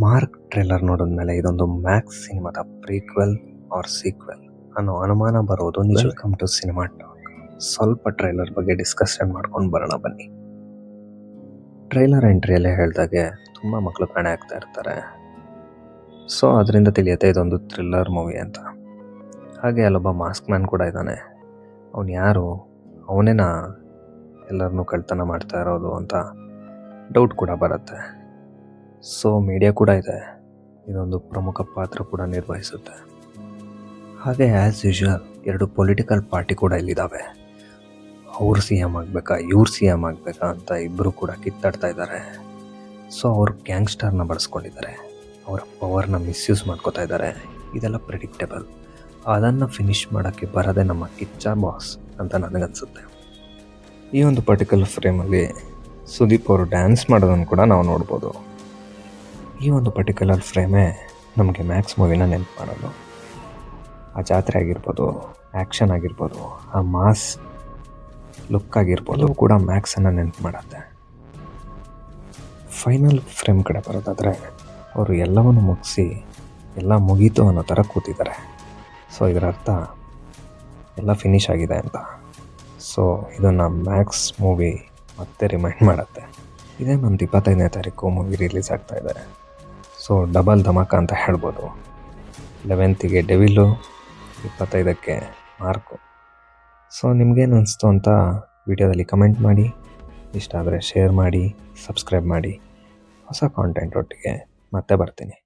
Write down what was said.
Mark trailer ನೋಡಿದ್ಮೇಲೆ ಇದೊಂದು Max ಸಿನಿಮಾದ ಪ್ರೀಕ್ವೆಲ್ ಆರ್ ಸೀಕ್ವೆಲ್ ಅನ್ನೋ ಅನುಮಾನ ಬರೋದು ನಿಜ. Welcome to cinema talk. ಸ್ವಲ್ಪ ಟ್ರೈಲರ್ ಬಗ್ಗೆ ಡಿಸ್ಕಷನ್ ಮಾಡ್ಕೊಂಡು ಬರೋಣ ಬನ್ನಿ. ಟ್ರೈಲರ್ ಎಂಟ್ರಿಯಲ್ಲೇ ಹೇಳ್ದಾಗೆ ತುಂಬ ಮಕ್ಕಳು ಕಾಣೆ ಆಗ್ತಾ ಇರ್ತಾರೆ. ಸೊ ಅದರಿಂದ ತಿಳಿಯುತ್ತೆ ಇದೊಂದು ಥ್ರಿಲ್ಲರ್ ಮೂವಿ ಅಂತ. ಹಾಗೆ ಅಲ್ಲೊಬ್ಬ ಮಾಸ್ಕ್ ಮ್ಯಾನ್ ಕೂಡ ಇದ್ದಾನೆ. ಅವನು ಯಾರು, ಅವನೇನಾ ಎಲ್ಲರನ್ನೂ ಕಳ್ತನ ಮಾಡ್ತಾ ಇರೋದು ಅಂತ ಡೌಟ್ ಕೂಡ ಬರುತ್ತೆ. ಸೊ ಮೀಡಿಯಾ ಕೂಡ ಇದೆ, ಇದೊಂದು ಪ್ರಮುಖ ಪಾತ್ರ ಕೂಡ ನಿರ್ವಹಿಸುತ್ತೆ. ಹಾಗೆ ಆ್ಯಸ್ ಯೂಶುವಲ್ 2 ಪೊಲಿಟಿಕಲ್ ಪಾರ್ಟಿ ಕೂಡ ಇಲ್ಲಿದ್ದಾವೆ. ಅವ್ರು ಸಿ ಎಮ್ ಆಗಬೇಕಾ ಇವ್ರು ಸಿ ಎಮ್ ಆಗಬೇಕಾ ಅಂತ ಇಬ್ಬರು ಕೂಡ ಕಿತ್ತಾಡ್ತಾ ಇದ್ದಾರೆ. ಸೊ ಅವ್ರು ಗ್ಯಾಂಗ್ಸ್ಟರ್ನ ಬಳಸ್ಕೊಂಡಿದ್ದಾರೆ, ಅವರ ಪವರ್ನ ಮಿಸ್ಯೂಸ್ ಮಾಡ್ಕೋತಾ ಇದ್ದಾರೆ. ಇದೆಲ್ಲ ಪ್ರೆಡಿಕ್ಟೇಬಲ್. ಅದನ್ನು ಫಿನಿಷ್ ಮಾಡೋಕ್ಕೆ ಬರೋದೇ ನಮ್ಮ ಕಿಚ್ಚ ಬಾಸ್ ಅಂತ ನನಗನ್ಸುತ್ತೆ. ಈ ಒಂದು ಪರ್ಟಿಕ್ಯುಲರ್ ಫ್ರೇಮಲ್ಲಿ ಸುದೀಪ್ ಅವರು ಡ್ಯಾನ್ಸ್ ಮಾಡೋದನ್ನು ಕೂಡ ನಾವು ನೋಡ್ಬೋದು. ಈ ಒಂದು ಪರ್ಟಿಕ್ಯುಲರ್ ಫ್ರೇಮೇ ನಮಗೆ ಮ್ಯಾಕ್ಸ್ ಮೂವಿನ ನೆನಪು ಮಾಡೋದು. ಆ ಜಾತ್ರೆ ಆಗಿರ್ಬೋದು, ಆ್ಯಕ್ಷನ್ ಆಗಿರ್ಬೋದು, ಆ ಮಾಸ್ ಲುಕ್ ಆಗಿರ್ಬೋದು ಕೂಡ ಮ್ಯಾಕ್ಸನ್ನು ನೆನಪು ಮಾಡುತ್ತೆ. ಫೈನಲ್ ಫ್ರೇಮ್ ಕಡೆ ಬರೋದಾದರೆ ಅವರು ಎಲ್ಲವನ್ನು ಮುಗಿಸಿ ಎಲ್ಲ ಮುಗೀತು ಅನ್ನೋ ಥರ ಕೂತಿದ್ದಾರೆ. ಸೊ ಇದರ ಅರ್ಥ ಎಲ್ಲ ಫಿನಿಷ್ ಆಗಿದೆ ಅಂತ. ಸೊ ಇದನ್ನು ಮ್ಯಾಕ್ಸ್ ಮೂವಿ ಮತ್ತೆ ರಿಮೈಂಡ್ ಮಾಡುತ್ತೆ. ಇದೇ ಮಂತ್ 25ನೇ ತಾರೀಕು ಮೂವಿ ರಿಲೀಸ್ ಆಗ್ತಾ ಇದೆ. ಸೊ ಡಬಲ್ ಧಮಾಕ ಅಂತ ಹೇಳ್ಬೋದು. 11ಗೆ ಡೆವಿಲು, 25ಕ್ಕೆ ಮಾರ್ಕು. ಸೊ ನಿಮಗೇನು ಅನಿಸ್ತು ಅಂತ ವಿಡಿಯೋದಲ್ಲಿ ಕಮೆಂಟ್ ಮಾಡಿ. ಇಷ್ಟ ಆದರೆ ಶೇರ್ ಮಾಡಿ, ಸಬ್ಸ್ಕ್ರೈಬ್ ಮಾಡಿ. ಹೊಸ ಕಾಂಟೆಂಟ್ ಒಟ್ಟಿಗೆ ಮತ್ತೆ ಬರ್ತೀನಿ.